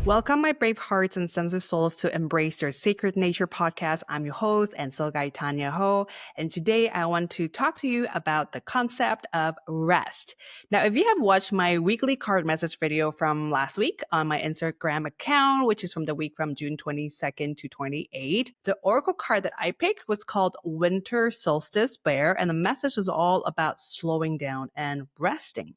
Welcome, my brave hearts and sensitive souls, to Embrace Your Sacred Nature podcast. I'm your host and soul guide, Tanya Ho. And today I want to talk to you about the concept of rest. Now, if you have watched my weekly card message video from last week on my Instagram account, which is from the week from June 22nd to 28th, the oracle card that I picked was called Winter Solstice Bear. And the message was all about slowing down and resting.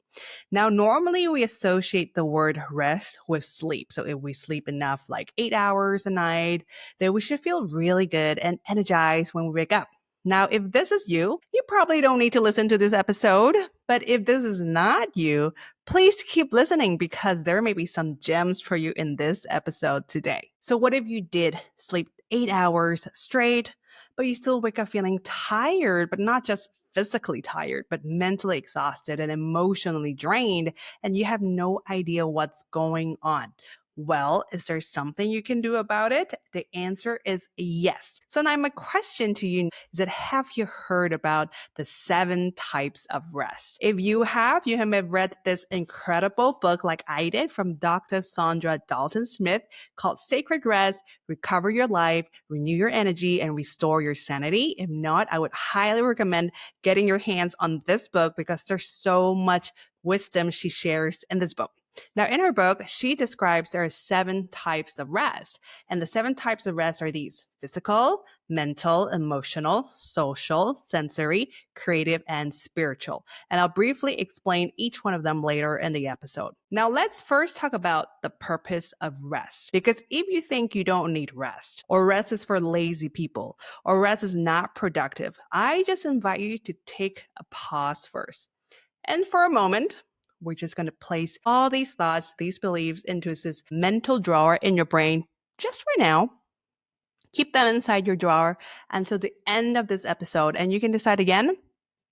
Now, normally we associate the word rest with sleep. So if we sleep enough, like 8 hours a night, then we should feel really good and energized when we wake up. Now, if this is you, you probably don't need to listen to this episode. But if this is not you, please keep listening because there may be some gems for you in this episode today. So what if you did sleep 8 hours straight, but you still wake up feeling tired, but not just physically tired, but mentally exhausted and emotionally drained, and you have no idea what's going on? Well, is there something you can do about it? The answer is yes. So now my question to you is that have you heard about the 7 types of rest? If you may have read this incredible book like I did from Dr. Saundra Dalton-Smith called Sacred Rest, Recover Your Life, Renew Your Energy, and Restore Your Sanity. If not, I would highly recommend getting your hands on this book because there's so much wisdom she shares in this book. Now, in her book, she describes there are 7 types of rest. And the 7 types of rest are these: physical, mental, emotional, social, sensory, creative, and spiritual. And I'll briefly explain each one of them later in the episode. Now, let's first talk about the purpose of rest. Because if you think you don't need rest, or rest is for lazy people, or rest is not productive, I just invite you to take a pause first. And for a moment, we're just going to place all these thoughts, these beliefs into this mental drawer in your brain just for now. Keep them inside your drawer until the end of this episode, and you can decide again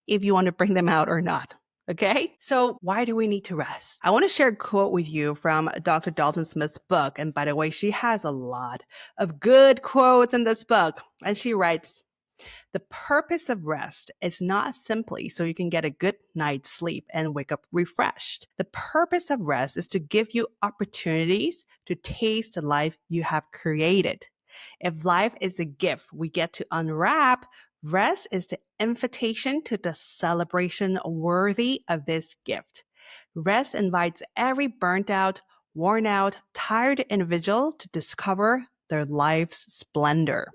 if you want to bring them out or not. Okay? So why do we need to rest? I want to share a quote with you from Dr. Dalton-Smith's book. And by the way, she has a lot of good quotes in this book. And she writes, "The purpose of rest is not simply so you can get a good night's sleep and wake up refreshed. The purpose of rest is to give you opportunities to taste the life you have created. If life is a gift we get to unwrap, rest is the invitation to the celebration worthy of this gift. Rest invites every burnt out, worn out, tired individual to discover their life's splendor."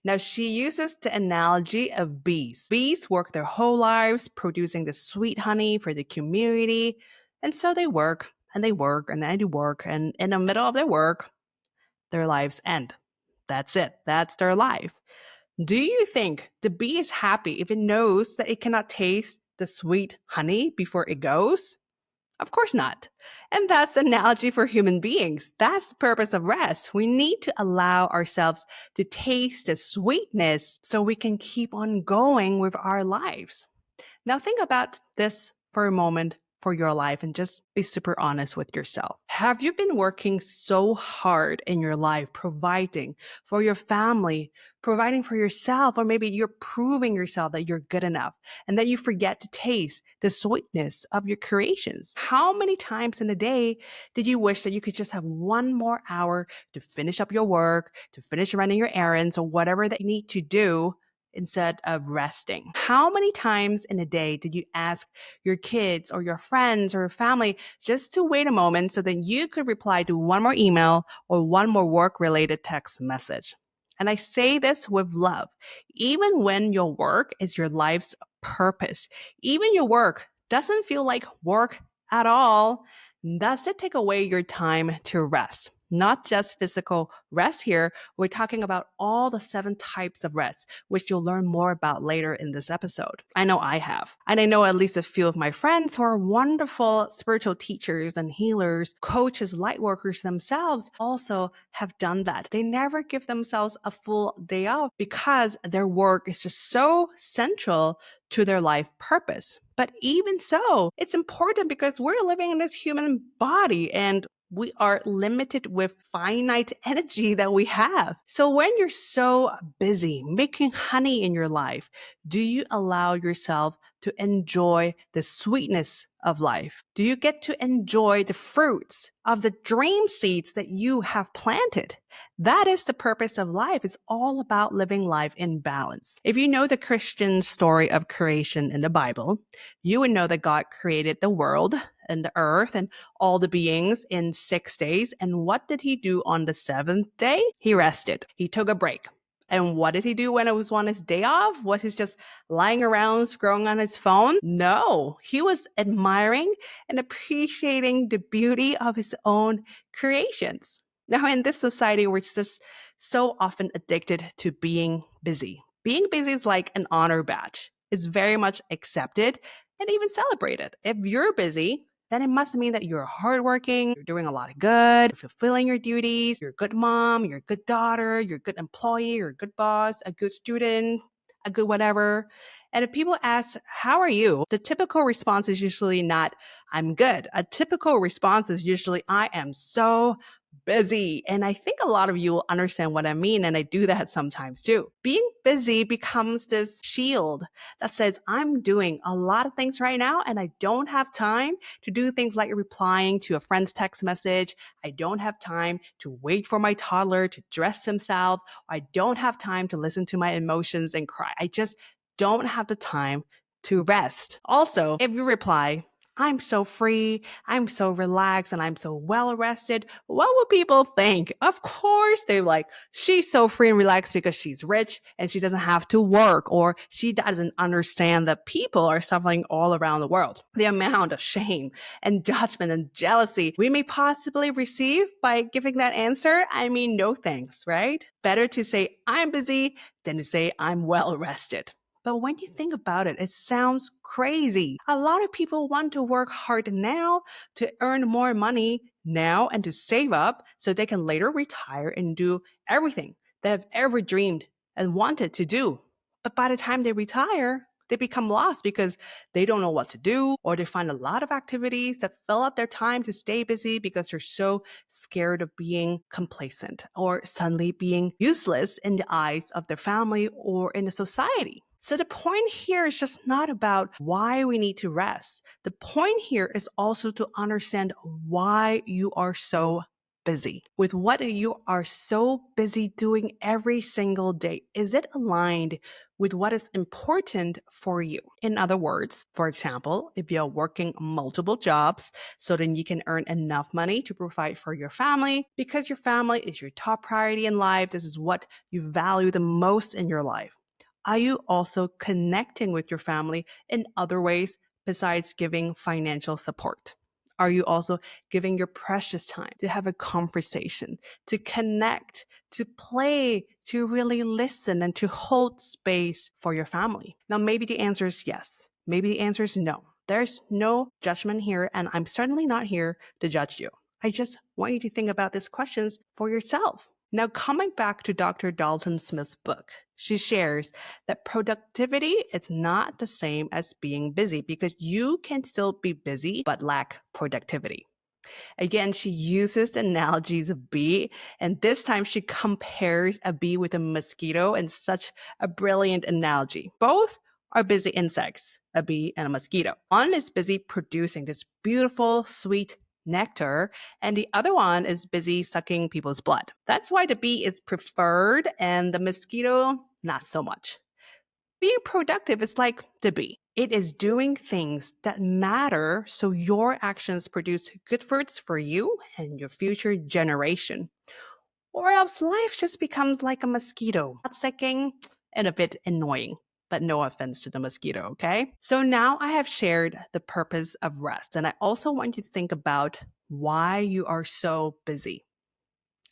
Now, she uses the analogy of bees. Bees work their whole lives producing the sweet honey for the community. And so they work and they work and they work. And in the middle of their work, their lives end. That's it. That's their life. Do you think the bee is happy if it knows that it cannot taste the sweet honey before it goes? Of course not. And that's the analogy for human beings. That's the purpose of rest. We need to allow ourselves to taste the sweetness so we can keep on going with our lives. Now think about this for a moment for your life and just be super honest with yourself. Have you been working so hard in your life, providing for your family, providing for yourself, or maybe you're proving yourself that you're good enough and that you forget to taste the sweetness of your creations? How many times in a day did you wish that you could just have one more hour to finish up your work, to finish running your errands or whatever that you need to do instead of resting? How many times in a day did you ask your kids or your friends or your family just to wait a moment so that you could reply to one more email or one more work-related text message? And I say this with love. Even when your work is your life's purpose, even your work doesn't feel like work at all, does it take away your time to rest? Not just physical rest here. We're talking about all the 7 types of rest, which you'll learn more about later in this episode. I know I have. And I know at least a few of my friends who are wonderful spiritual teachers and healers, coaches, light workers themselves also have done that. They never give themselves a full day off because their work is just so central to their life purpose. But even so, it's important because we're living in this human body and we are limited with finite energy that we have. So when you're so busy making honey in your life, do you allow yourself to enjoy the sweetness of life? Do you get to enjoy the fruits of the dream seeds that you have planted? That is the purpose of life. It's all about living life in balance. If you know the Christian story of creation in the Bible, you would know that God created the world and the earth and all the beings in 6 days. And what did he do on the seventh day? He rested. He took a break. And what did he do when it was on his day off? Was he just lying around scrolling on his phone? No, he was admiring and appreciating the beauty of his own creations. Now, in this society, we're just so often addicted to being busy. Being busy is like an honor badge. It's very much accepted and even celebrated. If you're busy, then it must mean that you're hardworking, you're doing a lot of good, you're fulfilling your duties, you're a good mom, you're a good daughter, you're a good employee, you're a good boss, a good student, a good whatever. And if people ask, how are you? The typical response is usually not, I'm good. A typical response is usually, I am so busy. And I think a lot of you will understand what I mean. And I do that sometimes too. Being busy becomes this shield that says, I'm doing a lot of things right now and I don't have time to do things like replying to a friend's text message. I don't have time to wait for my toddler to dress himself. I don't have time to listen to my emotions and cry. I just don't have the time to rest. Also, if you reply, I'm so free, I'm so relaxed, and I'm so well rested, what would people think? Of course, they're like, she's so free and relaxed because she's rich and she doesn't have to work, or she doesn't understand that people are suffering all around the world. The amount of shame and judgment and jealousy we may possibly receive by giving that answer, I mean, no thanks, right? Better to say, I'm busy than to say, I'm well rested. But when you think about it, it sounds crazy. A lot of people want to work hard now to earn more money now and to save up so they can later retire and do everything they have ever dreamed and wanted to do. But by the time they retire, they become lost because they don't know what to do, or they find a lot of activities that fill up their time to stay busy because they're so scared of being complacent or suddenly being useless in the eyes of their family or in the society. So the point here is just not about why we need to rest. The point here is also to understand why you are so busy. With what you are so busy doing every single day, is it aligned with what is important for you? In other words, for example, if you're working multiple jobs so then you can earn enough money to provide for your family because your family is your top priority in life, this is what you value the most in your life. Are you also connecting with your family in other ways besides giving financial support? Are you also giving your precious time to have a conversation, to connect, to play, to really listen, and to hold space for your family? Now, maybe the answer is yes. Maybe the answer is no. There's no judgment here, and I'm certainly not here to judge you. I just want you to think about these questions for yourself. Now, coming back to Dr. Dalton-Smith's book, she shares that productivity is not the same as being busy because you can still be busy but lack productivity. Again, she uses the analogies of bee, and this time she compares a bee with a mosquito in such a brilliant analogy. Both are busy insects, a bee and a mosquito. One is busy producing this beautiful, sweet nectar, and the other one is busy sucking people's blood. That's why the bee is preferred and the mosquito, not so much. Being productive is like the bee. It is doing things that matter so your actions produce good fruits for you and your future generation. Or else life just becomes like a mosquito, not sucking and a bit annoying. But no offense to the mosquito, okay? So now I have shared the purpose of rest, and I also want you to think about why you are so busy.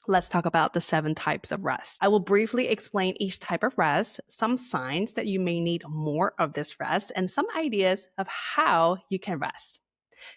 Let's talk about the 7 types of rest. I will briefly explain each type of rest, some signs that you may need more of this rest, and some ideas of how you can rest.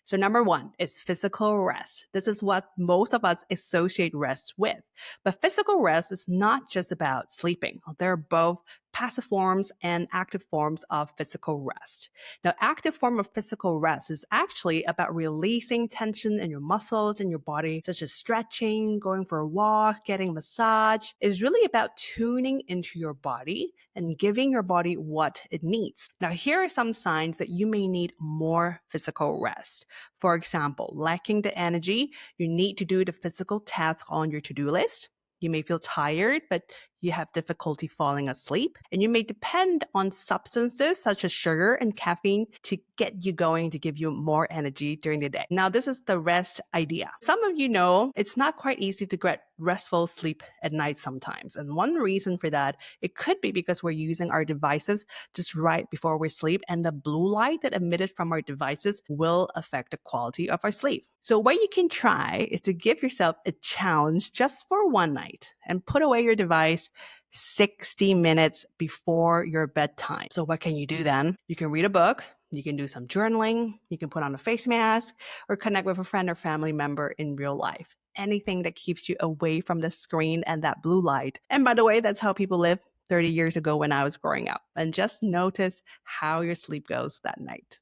So number 1 is physical rest. This is what most of us associate rest with. But physical rest is not just about sleeping. They're both passive forms and active forms of physical rest. Now, active form of physical rest is actually about releasing tension in your muscles in your body, such as stretching, going for a walk, getting a massage. It's really about tuning into your body and giving your body what it needs. Now, here are some signs that you may need more physical rest. For example, lacking the energy you need to do the physical task on your to-do list. You may feel tired, but you have difficulty falling asleep, and you may depend on substances such as sugar and caffeine to get you going, to give you more energy during the day. Now, this is the rest idea. Some of you know it's not quite easy to get restful sleep at night sometimes. And one reason for that, it could be because we're using our devices just right before we sleep, and the blue light that emitted from our devices will affect the quality of our sleep. So what you can try is to give yourself a challenge just for one night and put away your device 60 minutes before your bedtime. So what can you do then? You can read a book, you can do some journaling, you can put on a face mask, or connect with a friend or family member in real life. Anything that keeps you away from the screen and that blue light. And by the way, that's how people lived 30 years ago when I was growing up. And just notice how your sleep goes that night.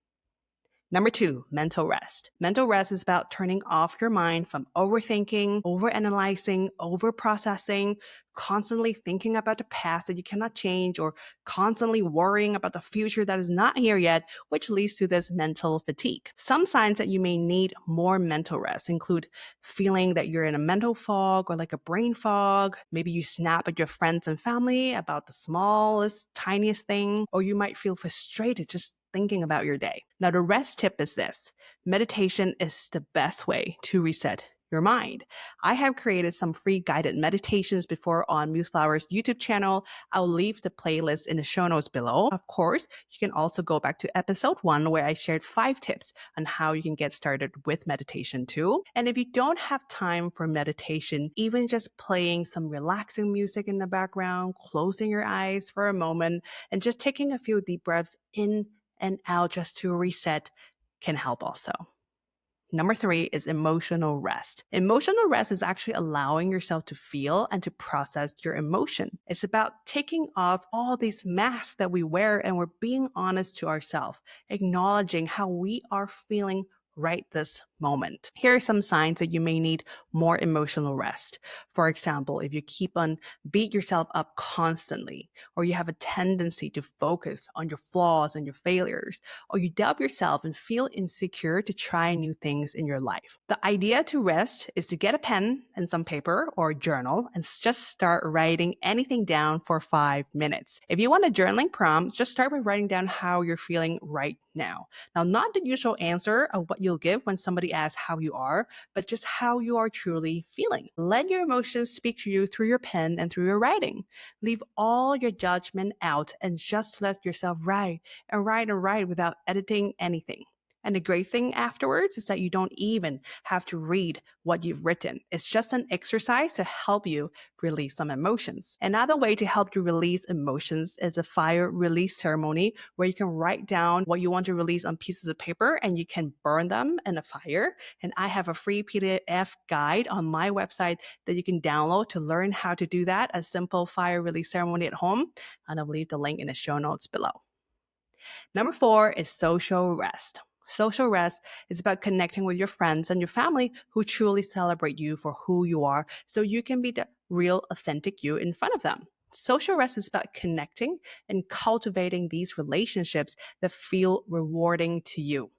Number 2, mental rest. Mental rest is about turning off your mind from overthinking, overanalyzing, overprocessing, constantly thinking about the past that you cannot change, or constantly worrying about the future that is not here yet, which leads to this mental fatigue. Some signs that you may need more mental rest include feeling that you're in a mental fog or like a brain fog. Maybe you snap at your friends and family about the smallest, tiniest thing, or you might feel frustrated just thinking about your day. Now, the rest tip is this: meditation is the best way to reset your mind. I have created some free guided meditations before on Museflower's YouTube channel. I'll leave the playlist in the show notes below. Of course, you can also go back to episode 1 where I shared 5 tips on how you can get started with meditation too. And if you don't have time for meditation, even just playing some relaxing music in the background, closing your eyes for a moment, and just taking a few deep breaths in and out just to reset can help also. Number 3 is emotional rest. Emotional rest is actually allowing yourself to feel and to process your emotion. It's about taking off all these masks that we wear and we're being honest to ourselves, acknowledging how we are feeling right this moment. Here are some signs that you may need more emotional rest. For example, if you keep on beat yourself up constantly, or you have a tendency to focus on your flaws and your failures, or you doubt yourself and feel insecure to try new things in your life. The idea to rest is to get a pen and some paper or a journal and just start writing anything down for 5 minutes. If you want a journaling prompt, just start by writing down how you're feeling right now. Now, not the usual answer of what you'll give when somebody asks how you are, but just how you are truly feeling. Let your emotions speak to you through your pen and through your writing. Leave all your judgment out and just let yourself write and write and write without editing anything. And the great thing afterwards is that you don't even have to read what you've written. It's just an exercise to help you release some emotions. Another way to help you release emotions is a fire release ceremony where you can write down what you want to release on pieces of paper and you can burn them in a fire. And I have a free PDF guide on my website that you can download to learn how to do that, a simple fire release ceremony at home. And I'll leave the link in the show notes below. Number 4 is social rest. Social rest is about connecting with your friends and your family who truly celebrate you for who you are so you can be the real, authentic you in front of them. Social rest is about connecting and cultivating these relationships that feel rewarding to you.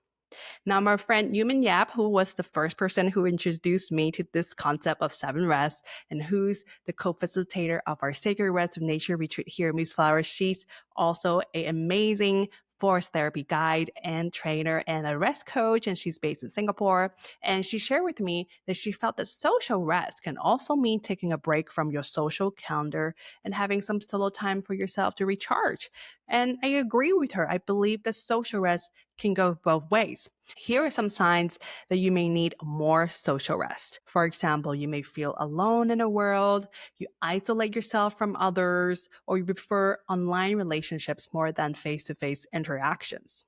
Now, my friend Yumin Yap, who was the first person who introduced me to this concept of 7 rest and who's the co-facilitator of our Sacred Rest of Nature retreat here at Museflower, she's also an amazing forest therapy guide and trainer and a rest coach, and she's based in Singapore. And she shared with me that she felt that social rest can also mean taking a break from your social calendar and having some solo time for yourself to recharge. And I agree with her. I believe that social rest can go both ways. Here are some signs that you may need more social rest. For example, you may feel alone in the world, you isolate yourself from others, or you prefer online relationships more than face-to-face interactions.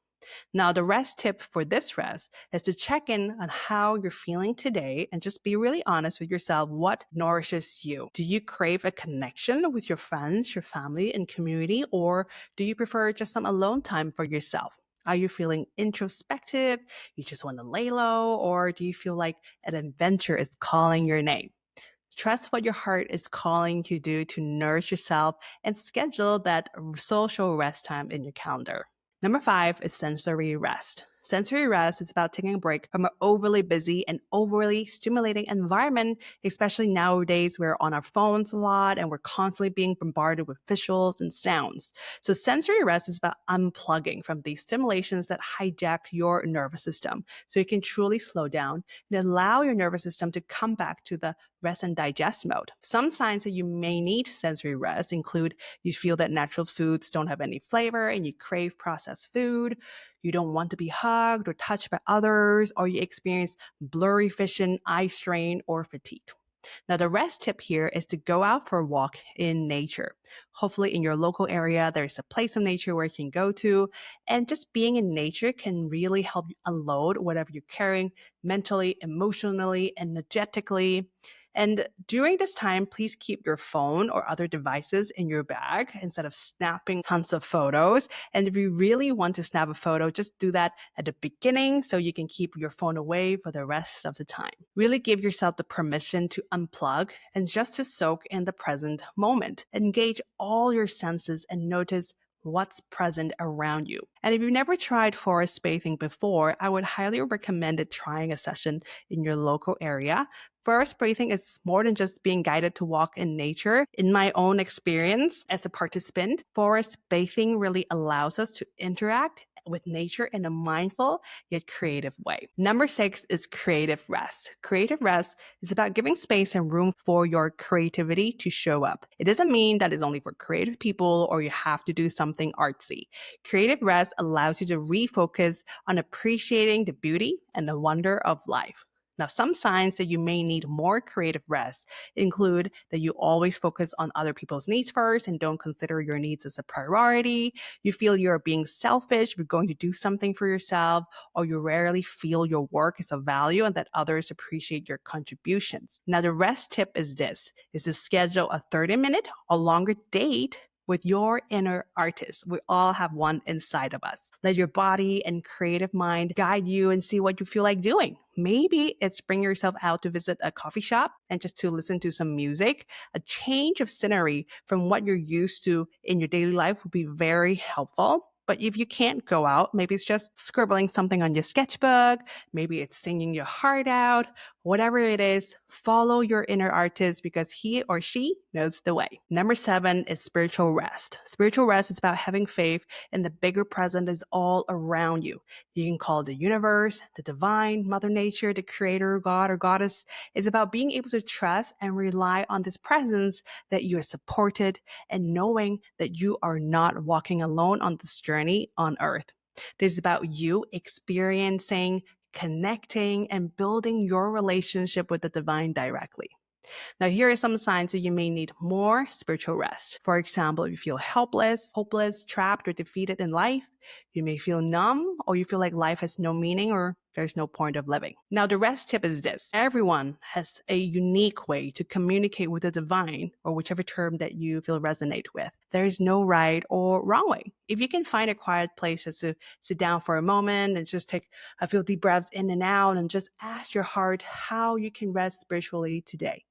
Now, the rest tip for this rest is to check in on how you're feeling today and just be really honest with yourself. What nourishes you? Do you crave a connection with your friends, your family, and community, or do you prefer just some alone time for yourself? Are you feeling introspective? You just want to lay low, or do you feel like an adventure is calling your name? Trust what your heart is calling you to do to nourish yourself and schedule that social rest time in your calendar. Number 5 is sensory rest. Sensory rest is about taking a break from an overly busy and overly stimulating environment, especially nowadays. We're on our phones a lot and we're constantly being bombarded with visuals and sounds. So sensory rest is about unplugging from these stimulations that hijack your nervous system so you can truly slow down and allow your nervous system to come back to the rest and digest mode. Some signs that you may need sensory rest include you feel that natural foods don't have any flavor and you crave processed food, you don't want to be hugged or touched by others, or you experience blurry vision, eye strain, or fatigue. Now, the rest tip here is to go out for a walk in nature. Hopefully, in your local area, there's a place of nature where you can go to. And just being in nature can really help you unload whatever you're carrying mentally, emotionally, energetically. And during this time, please keep your phone or other devices in your bag instead of snapping tons of photos. And if you really want to snap a photo, just do that at the beginning so you can keep your phone away for the rest of the time. Really give yourself the permission to unplug and just to soak in the present moment. Engage all your senses and notice what's present around you. And if you've never tried forest bathing before, I would highly recommend trying a session in your local area. Forest bathing is more than just being guided to walk in nature. In my own experience as a participant, forest bathing really allows us to interact with nature in a mindful yet creative way. Number 6 is creative rest. Creative rest is about giving space and room for your creativity to show up. It doesn't mean that it's only for creative people or you have to do something artsy. Creative rest allows you to refocus on appreciating the beauty and the wonder of life. Now, some signs that you may need more creative rest include that you always focus on other people's needs first and don't consider your needs as a priority. You feel you're being selfish, you're going to do something for yourself, or you rarely feel your work is of value and that others appreciate your contributions. Now, the rest tip is this, is to schedule a 30-minute or longer date with your inner artist. We all have one inside of us. Let your body and creative mind guide you and see what you feel like doing. Maybe it's bring yourself out to visit a coffee shop and just to listen to some music. A change of scenery from what you're used to in your daily life would be very helpful. But if you can't go out, maybe it's just scribbling something on your sketchbook. Maybe it's singing your heart out. Whatever it is, follow your inner artist because he or she knows the way. Number 7 is spiritual rest. Spiritual rest is about having faith in the bigger present is all around you. You can call it the universe, the divine, Mother Nature, the creator, God or goddess. It's about being able to trust and rely on this presence that you are supported and knowing that you are not walking alone on this journey on earth. This is about you experiencing, connecting, and building your relationship with the divine directly. Now, here are some signs that you may need more spiritual rest. For example, if you feel helpless, hopeless, trapped, or defeated in life, you may feel numb, or you feel like life has no meaning or there's no point of living. Now, the rest tip is this. Everyone has a unique way to communicate with the divine, or whichever term that you feel resonate with. There is no right or wrong way. If you can find a quiet place just to sit down for a moment and just take a few deep breaths in and out and just ask your heart how you can rest spiritually today.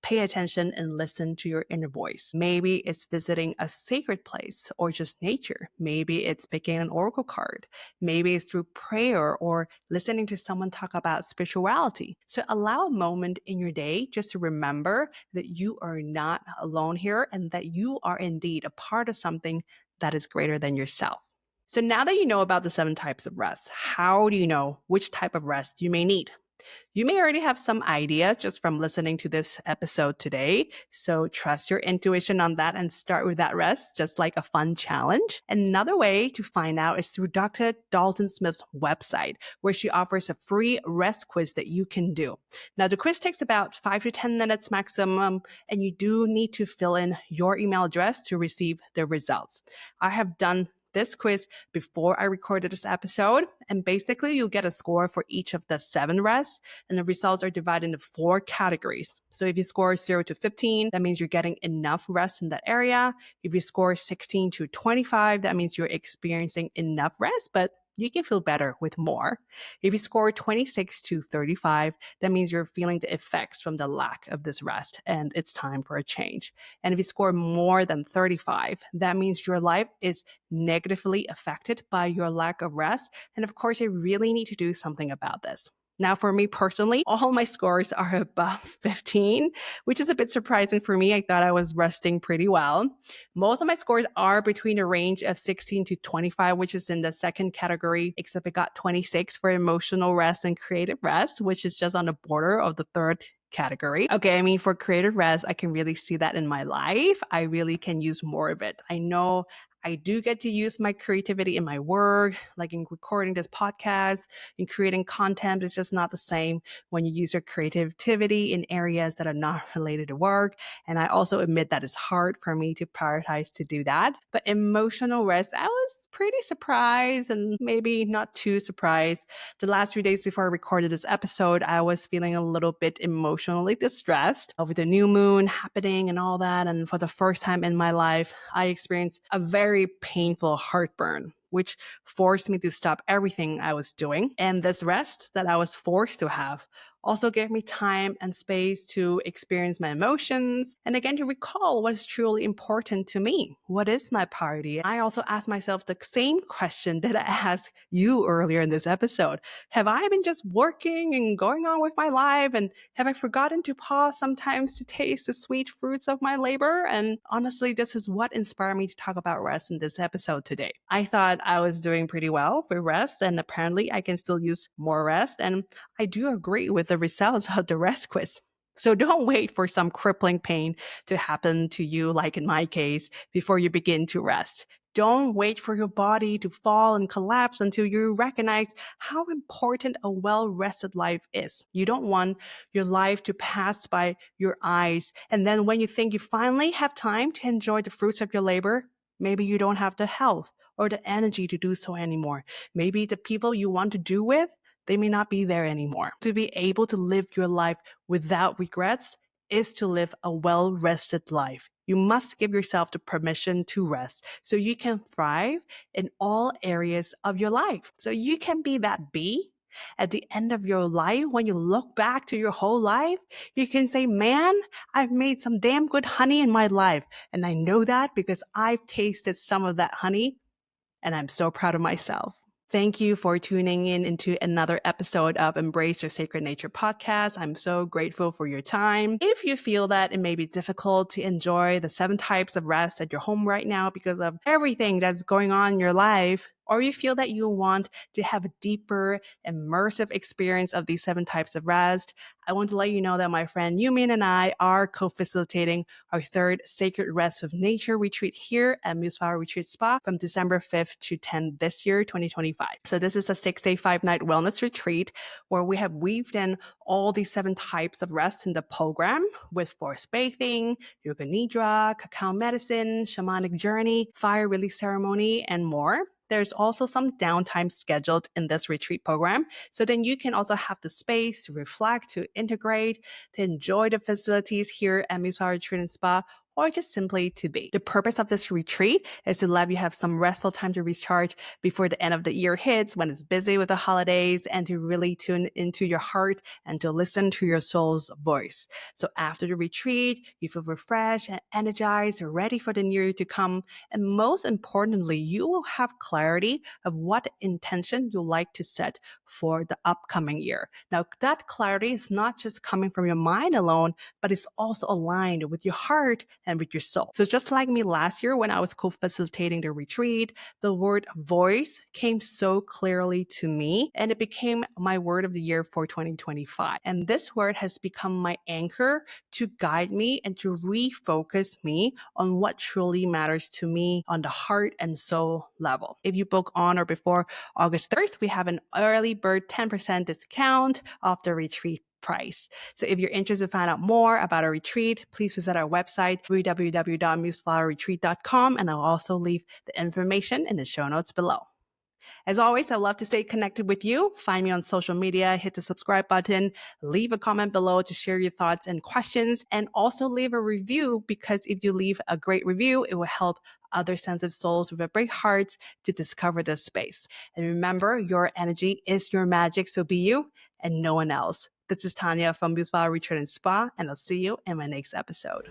Pay attention and listen to your inner voice. Maybe it's visiting a sacred place or just nature. Maybe it's picking an oracle card. Maybe it's through prayer or listening to someone talk about spirituality. So allow a moment in your day just to remember that you are not alone here and that you are indeed a part of something that is greater than yourself. So now that you know about the 7 types of rest, how do you know which type of rest you may need? You may already have some ideas just from listening to this episode today. So trust your intuition on that and start with that rest, just like a fun challenge. Another way to find out is through Dr. Dalton-Smith's website, where she offers a free rest quiz that you can do. Now, the quiz takes about 5 to 10 minutes maximum, and you do need to fill in your email address to receive the results. I have done this quiz before I recorded this episode. And basically, you'll get a score for each of the 7 rests. And the results are divided into 4 categories. So if you score 0 to 15, that means you're getting enough rest in that area. If you score 16 to 25, that means you're experiencing enough rest, but you can feel better with more. If you score 26 to 35, that means you're feeling the effects from the lack of this rest and it's time for a change. And if you score more than 35, that means your life is negatively affected by your lack of rest. And of course, you really need to do something about this. Now, for me personally, all my scores are above 15, which is a bit surprising for me. I thought I was resting pretty well. Most of my scores are between a range of 16 to 25, which is in the second category, except I got 26 for emotional rest and creative rest, which is just on the border of the third category. Okay, I mean, for creative rest, I can really see that in my life. I really can use more of it. I know I do get to use my creativity in my work, like in recording this podcast, in creating content. It's just not the same when you use your creativity in areas that are not related to work. And I also admit that it's hard for me to prioritize to do that. But emotional rest, I was pretty surprised and maybe not too surprised. The last few days before I recorded this episode, I was feeling a little bit emotionally distressed with the new moon happening and all that. And for the first time in my life, I experienced a very painful heartburn, which forced me to stop everything I was doing. And this rest that I was forced to have also gave me time and space to experience my emotions and again to recall what is truly important to me. What is my priority? I also asked myself the same question that I asked you earlier in this episode. Have I been just working and going on with my life? And have I forgotten to pause sometimes to taste the sweet fruits of my labor? And honestly, this is what inspired me to talk about rest in this episode today. I thought I was doing pretty well with rest, and apparently I can still use more rest. And I do agree with the results of the rest quiz. So don't wait for some crippling pain to happen to you, like in my case, before you begin to rest. Don't wait for your body to fall and collapse until you recognize how important a well-rested life is. You don't want your life to pass by your eyes. And then when you think you finally have time to enjoy the fruits of your labor, maybe you don't have the health or the energy to do so anymore. Maybe the people you want to do with, they may not be there anymore. To be able to live your life without regrets is to live a well-rested life. You must give yourself the permission to rest so you can thrive in all areas of your life. So you can be that bee at the end of your life. When you look back to your whole life, you can say, man, I've made some damn good honey in my life. And I know that because I've tasted some of that honey and I'm so proud of myself. Thank you for tuning in into another episode of Embrace Your Sacred Nature podcast. I'm so grateful for your time. If you feel that it may be difficult to enjoy the 7 types of rest at your home right now because of everything that's going on in your life, or you feel that you want to have a deeper, immersive experience of these 7 types of rest, I want to let you know that my friend Yumin and I are co-facilitating our 3rd Sacred Rest with Nature retreat here at Museflower Retreat Spa from December 5th to 10th this year, 2025. So this is a 6-day, 5-night wellness retreat where we have weaved in all these 7 types of rest in the program with forest bathing, yoga nidra, cacao medicine, shamanic journey, fire release ceremony, and more. There's also some downtime scheduled in this retreat program. So then you can also have the space to reflect, to integrate, to enjoy the facilities here at Museflower Retreat and Spa, or just simply to be. The purpose of this retreat is to let you have some restful time to recharge before the end of the year hits when it's busy with the holidays, and to really tune into your heart and to listen to your soul's voice. So after the retreat, you feel refreshed and energized, ready for the new year to come. And most importantly, you will have clarity of what intention you like to set for the upcoming year. Now, that clarity is not just coming from your mind alone, but it's also aligned with your heart and with your soul. So just like me last year when I was co-facilitating the retreat, the word voice came so clearly to me, and it became my word of the year for 2025. And this word has become my anchor to guide me and to refocus me on what truly matters to me on the heart and soul level. If you book on or before August 1st, we have an early bird 10% discount off the retreat price. So if you're interested to find out more about our retreat, please visit our website, www.museflowerretreat.com, and I'll also leave the information in the show notes below. As always, I'd love to stay connected with you. Find me on social media, hit the subscribe button, leave a comment below to share your thoughts and questions, and also leave a review, because if you leave a great review, it will help other sensitive souls with brave hearts to discover this space. And remember, your energy is your magic, so be you and no one else. This is Tanya from Museflower Retreat and Spa, and I'll see you in my next episode.